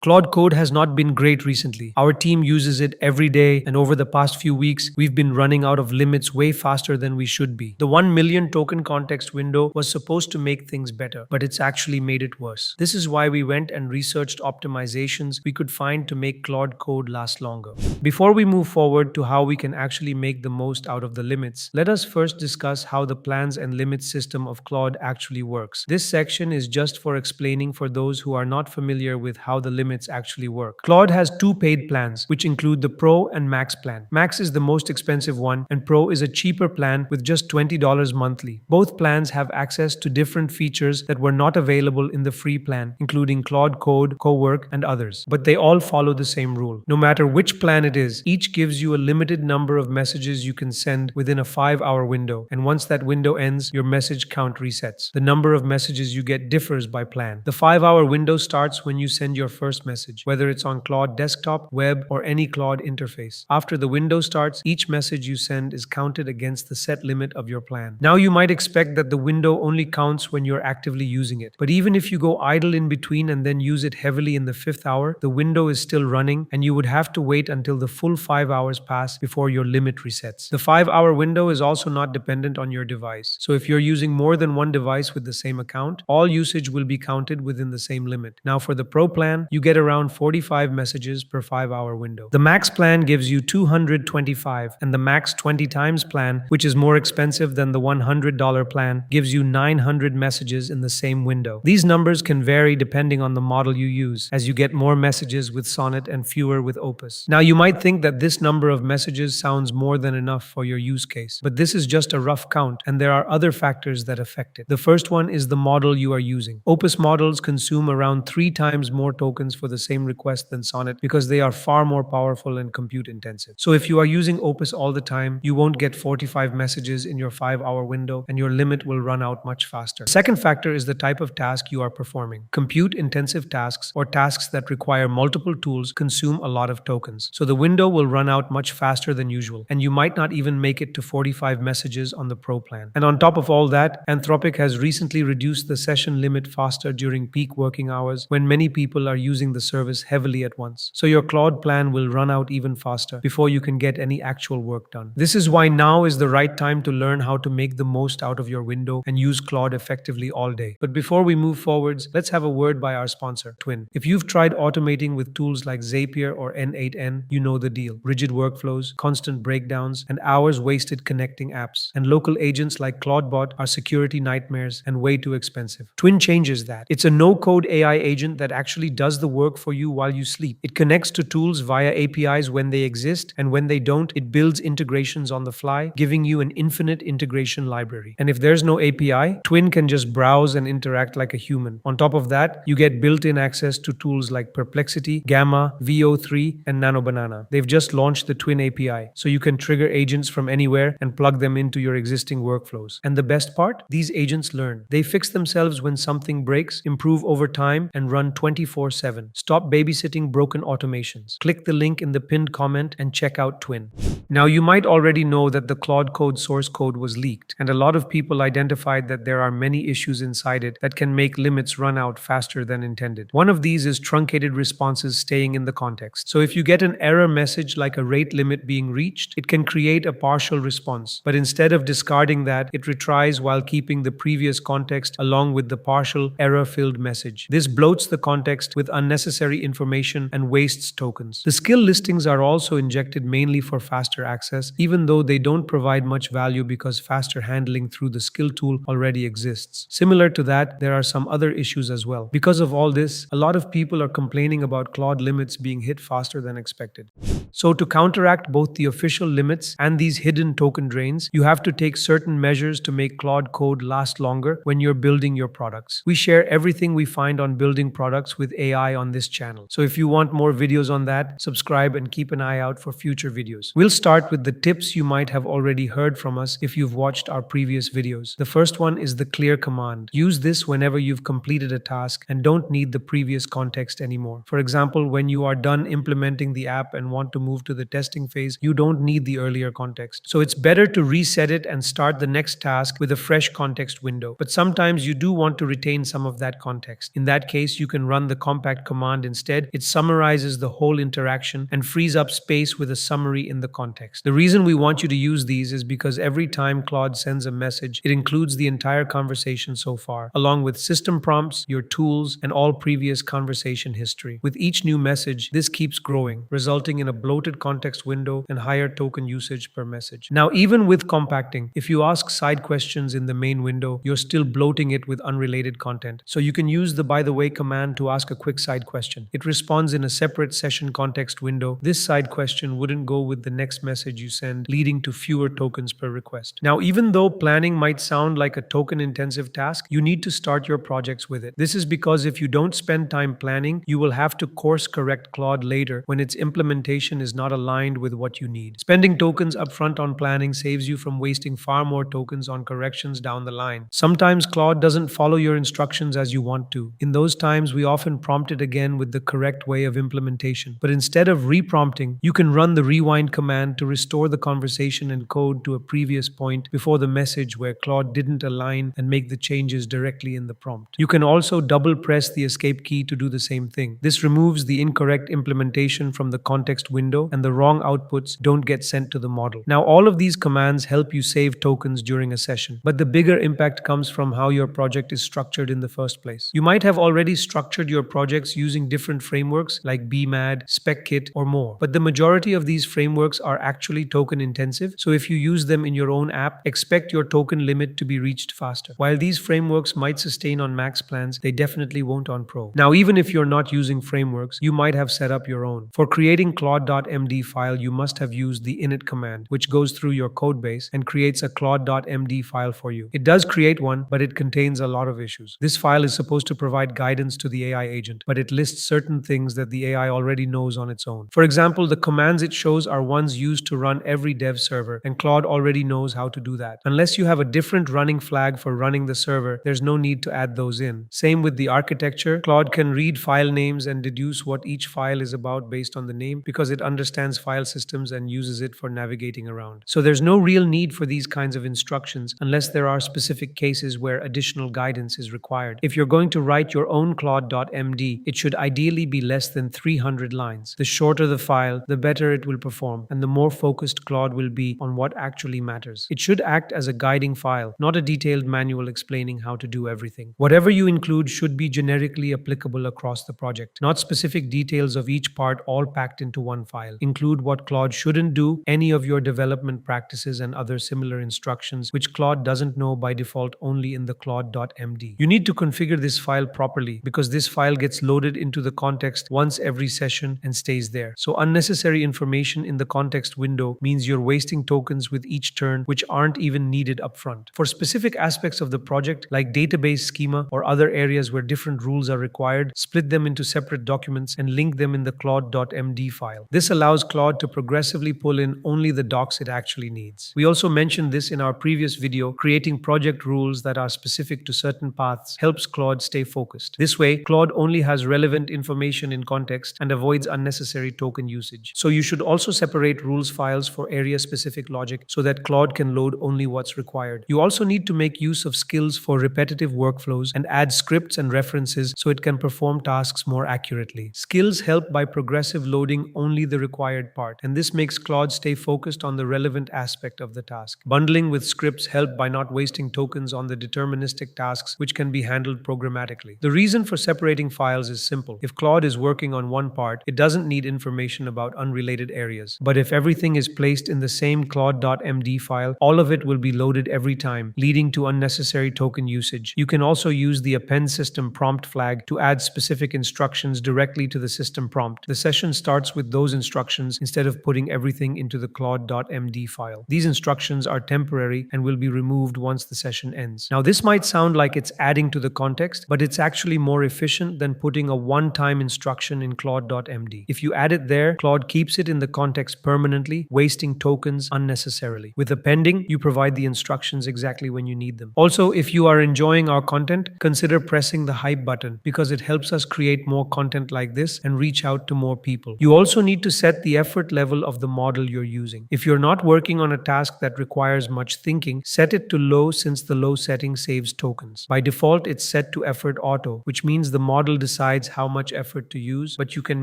Claude Code has not been great recently. Our team uses it every day, and over the past few weeks, we've been running out of limits way faster than we should be. The 1 million token context window was supposed to make things better, but it's actually made it worse. This is why we went and researched optimizations we could find to make Claude Code last longer. Before we move forward to how we can actually make the most out of the limits, let us first discuss how the plans and limits system of Claude actually works. This section is just for explaining for those who are not familiar with how the limits actually work. Claude has two paid plans, which include the Pro and Max plan. Max is the most expensive one, and Pro is a cheaper plan with just $20 monthly. Both plans have access to different features that were not available in the free plan, including Claude Code, Cowork, and others. But they all follow the same rule. No matter which plan it is, each gives you a limited number of messages you can send within a 5-hour window, and once that window ends, your message count resets. The number of messages you get differs by plan. The 5-hour window starts when you send your first message, whether it's on Claude desktop, web, or any Claude interface. After the window starts, each message you send is counted against the set limit of your plan. Now you might expect that the window only counts when you're actively using it. But even if you go idle in between and then use it heavily in the 5th hour, the window is still running, and you would have to wait until the full 5 hours pass before your limit resets. The 5-hour window is also not dependent on your device. So if you're using more than one device with the same account, all usage will be counted within the same limit. Now for the Pro plan, you get around 45 messages per 5-hour window. The Max plan gives you 225, and the Max 20 times plan, which is more expensive than the $100 plan, gives you 900 messages in the same window. These numbers can vary depending on the model you use, as you get more messages with Sonnet and fewer with Opus. Now you might think that this number of messages sounds more than enough for your use case, but this is just a rough count, and there are other factors that affect it. The first one is the model you are using. Opus models consume around 3 times more tokens for the same request than Sonnet because they are far more powerful and compute intensive. So if you are using Opus all the time, you won't get 45 messages in your 5-hour window, and your limit will run out much faster. The second factor is the type of task you are performing. Compute intensive tasks, or tasks that require multiple tools, consume a lot of tokens. So the window will run out much faster than usual, and you might not even make it to 45 messages on the Pro plan. And on top of all that, Anthropic has recently reduced the session limit faster during peak working hours when many people are using the service heavily at once. So your Claude plan will run out even faster before you can get any actual work done. This is why now is the right time to learn how to make the most out of your window and use Claude effectively all day. But before we move forwards, let's have a word by our sponsor, Twin. If you've tried automating with tools like Zapier or N8N, you know the deal. Rigid workflows, constant breakdowns, and hours wasted connecting apps. And local agents like Claudebot are security nightmares and way too expensive. Twin changes that. It's a no-code AI agent that actually does the work for you while you sleep. It connects to tools via APIs when they exist, and when they don't, it builds integrations on the fly, giving you an infinite integration library. And if there's no API, Twin can just browse and interact like a human. On top of that, you get built-in access to tools like Perplexity, Gamma, VO3, and NanoBanana. They've just launched the Twin API, so you can trigger agents from anywhere and plug them into your existing workflows. And the best part? These agents learn. They fix themselves when something breaks, improve over time, and run 24/7. Stop babysitting broken automations. Click the link in the pinned comment and check out Twin. Now you might already know that the Claude Code source code was leaked, and a lot of people identified that there are many issues inside it that can make limits run out faster than intended. One of these is truncated responses staying in the context. So if you get an error message like a rate limit being reached, it can create a partial response. But instead of discarding that, it retries while keeping the previous context along with the partial error-filled message. This bloats the context with unnecessary information and wastes tokens. The skill listings are also injected mainly for faster access, even though they don't provide much value because faster handling through the skill tool already exists. Similar to that, there are some other issues as well. Because of all this, a lot of people are complaining about Claude limits being hit faster than expected. So to counteract both the official limits and these hidden token drains, you have to take certain measures to make Claude Code last longer when you're building your products. We share everything we find on building products with AI on this channel. So if you want more videos on that, subscribe and keep an eye out for future videos. We'll start with the tips you might have already heard from us if you've watched our previous videos. The first one is the clear command. Use this whenever you've completed a task and don't need the previous context anymore. For example, when you are done implementing the app and want to move to the testing phase, you don't need the earlier context. So it's better to reset it and start the next task with a fresh context window. But sometimes you do want to retain some of that context. In that case, you can run the compact command instead, it summarizes the whole interaction and frees up space with a summary in the context. The reason we want you to use these is because every time Claude sends a message, it includes the entire conversation so far, along with system prompts, your tools, and all previous conversation history. With each new message, this keeps growing, resulting in a bloated context window and higher token usage per message. Now, even with compacting, if you ask side questions in the main window, you're still bloating it with unrelated content. So you can use the by the way command to ask a quick side question. It responds in a separate session context window. This side question wouldn't go with the next message you send, leading to fewer tokens per request. Now, even though planning might sound like a token-intensive task, you need to start your projects with it. This is because if you don't spend time planning, you will have to course correct Claude later when its implementation is not aligned with what you need. Spending tokens upfront on planning saves you from wasting far more tokens on corrections down the line. Sometimes Claude doesn't follow your instructions as you want to. In those times, we often prompt it again with the correct way of implementation. But instead of reprompting, you can run the rewind command to restore the conversation and code to a previous point before the message where Claude didn't align and make the changes directly in the prompt. You can also double press the escape key to do the same thing. This removes the incorrect implementation from the context window and the wrong outputs don't get sent to the model. Now, all of these commands help you save tokens during a session, but the bigger impact comes from how your project is structured in the first place. You might have already structured your projects using different frameworks like BMAD, SpecKit, or more, but the majority of these frameworks are actually token intensive, so if you use them in your own app, expect your token limit to be reached faster. While these frameworks might sustain on max plans, they definitely won't on Pro. Now, even if you're not using frameworks, you might have set up your own. For creating claude.md file, you must have used the init command, which goes through your codebase and creates a claude.md file for you. It does create one, but it contains a lot of issues. This file is supposed to provide guidance to the AI agent, but it lists certain things that the AI already knows on its own. For example, the commands it shows are ones used to run every dev server, and Claude already knows how to do that. Unless you have a different running flag for running the server, there's no need to add those in. Same with the architecture. Claude can read file names and deduce what each file is about based on the name because it understands file systems and uses it for navigating around. So there's no real need for these kinds of instructions unless there are specific cases where additional guidance is required. If you're going to write your own claude.md, it should ideally be less than 300 lines. The shorter the file, the better it will perform, and the more focused Claude will be on what actually matters. It should act as a guiding file, not a detailed manual explaining how to do everything. Whatever you include should be generically applicable across the project, not specific details of each part all packed into one file. Include what Claude shouldn't do, any of your development practices and other similar instructions which Claude doesn't know by default only in the claude.md. You need to configure this file properly because this file gets loaded into the context once every session and stays there. So unnecessary information in the context window means you're wasting tokens with each turn which aren't even needed upfront. For specific aspects of the project like database schema or other areas where different rules are required, split them into separate documents and link them in the claude.md file. This allows Claude to progressively pull in only the docs it actually needs. We also mentioned this in our previous video. Creating project rules that are specific to certain paths helps Claude stay focused. This way, Claude only has relevant information in context and avoids unnecessary token usage. So you should also separate rules files for area-specific logic so that Claude can load only what's required. You also need to make use of skills for repetitive workflows and add scripts and references so it can perform tasks more accurately. Skills help by progressive loading only the required part, and this makes Claude stay focused on the relevant aspect of the task. Bundling with scripts help by not wasting tokens on the deterministic tasks which can be handled programmatically. The reason for separating files is simple. If Claude is working on one part, it doesn't need information about unrelated areas. But if everything is placed in the same claude.md file, all of it will be loaded every time, leading to unnecessary token usage. You can also use the append system prompt flag to add specific instructions directly to the system prompt. The session starts with those instructions instead of putting everything into the claude.md file. These instructions are temporary and will be removed once the session ends. Now, this might sound like it's adding to the context, but it's actually more efficient than putting a one-time instruction in claude.md. If you add it there, Claude keeps it in the context permanently, wasting tokens unnecessarily. With appending, you provide the instructions exactly when you need them. Also, if you are enjoying our content, consider pressing the hype button because it helps us create more content like this and reach out to more people. You also need to set the effort level of the model you're using. If you're not working on a task that requires much thinking, set it to low since the low setting saves tokens. By default, it's set to effort auto, which means the model decides decides how much effort to use, but you can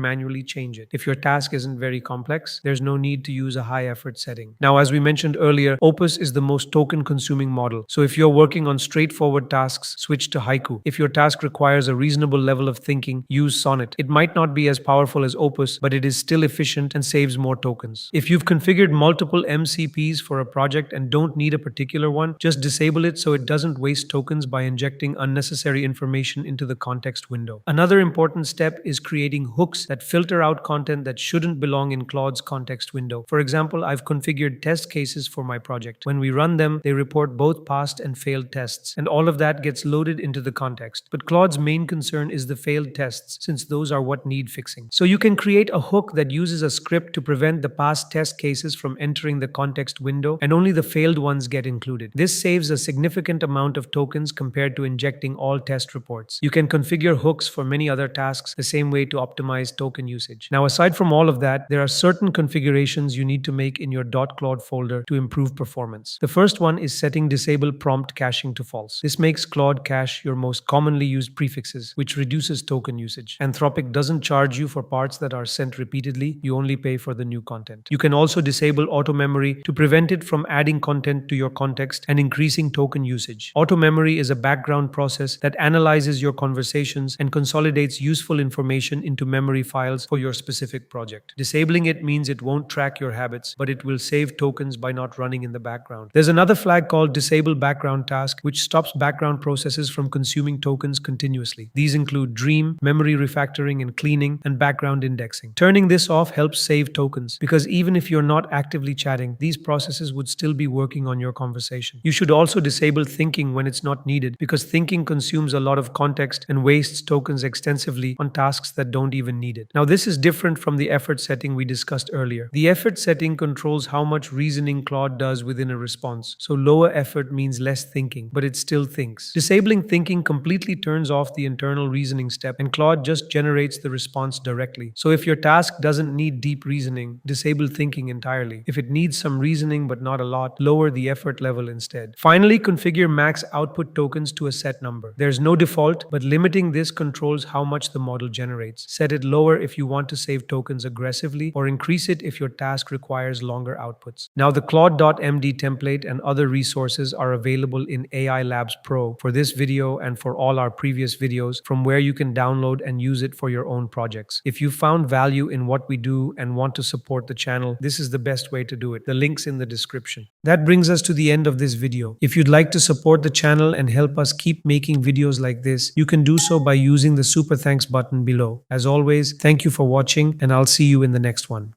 manually change it. If your task isn't very complex, there's no need to use a high effort setting. Now, as we mentioned earlier, Opus is the most token consuming model. So if you're working on straightforward tasks, switch to Haiku. If your task requires a reasonable level of thinking, use Sonnet. It might not be as powerful as Opus, but it is still efficient and saves more tokens. If you've configured multiple MCPs for a project and don't need a particular one, just disable it so it doesn't waste tokens by injecting unnecessary information into the context window. Another important step is creating hooks that filter out content that shouldn't belong in Claude's context window. For example, I've configured test cases for my project. When we run them, they report both passed and failed tests, and all of that gets loaded into the context. But Claude's main concern is the failed tests, since those are what need fixing. So you can create a hook that uses a script to prevent the past test cases from entering the context window, and only the failed ones get included. This saves a significant amount of tokens compared to injecting all test reports. You can configure hooks for many other tasks the same way to optimize token usage. Now, aside from all of that, there are certain configurations you need to make in your .claude folder to improve performance. The first one is setting disable prompt caching to false. This makes Claude cache your most commonly used prefixes, which reduces token usage. Anthropic doesn't charge you for parts that are sent repeatedly, you only pay for the new content. You can also disable auto memory to prevent it from adding content to your context and increasing token usage. Auto memory is a background process that analyzes your conversations and consolidates useful information into memory files for your specific project. Disabling it means it won't track your habits, but it will save tokens by not running in the background. There's another flag called disable background task, which stops background processes from consuming tokens continuously. These include dream, memory refactoring and cleaning, and background indexing. Turning this off helps save tokens, because even if you're not actively chatting, these processes would still be working on your conversation. You should also disable thinking when it's not needed, because thinking consumes a lot of context and wastes tokens extensively on tasks that don't even need it. Now, this is different from the effort setting we discussed earlier. The effort setting controls how much reasoning Claude does within a response, so lower effort means less thinking, but it still thinks. Disabling thinking completely turns off the internal reasoning step, and Claude just generates the response directly. So if your task doesn't need deep reasoning, disable thinking entirely. If it needs some reasoning but not a lot, lower the effort level instead. Finally, configure max output tokens to a set number. There's no default, but limiting this controls how much the model generates. Set it lower if you want to save tokens aggressively, or increase it if your task requires longer outputs. Now, the claude.md template and other resources are available in AI Labs Pro for this video and for all our previous videos, from where you can download and use it for your own projects. If you found value in what we do and want to support the channel, this is the best way to do it. The link's in the description. That brings us to the end of this video. If you'd like to support the channel and help us keep making videos like this, you can do so by using the super thanks button below. As always, thank you for watching, and I'll see you in the next one.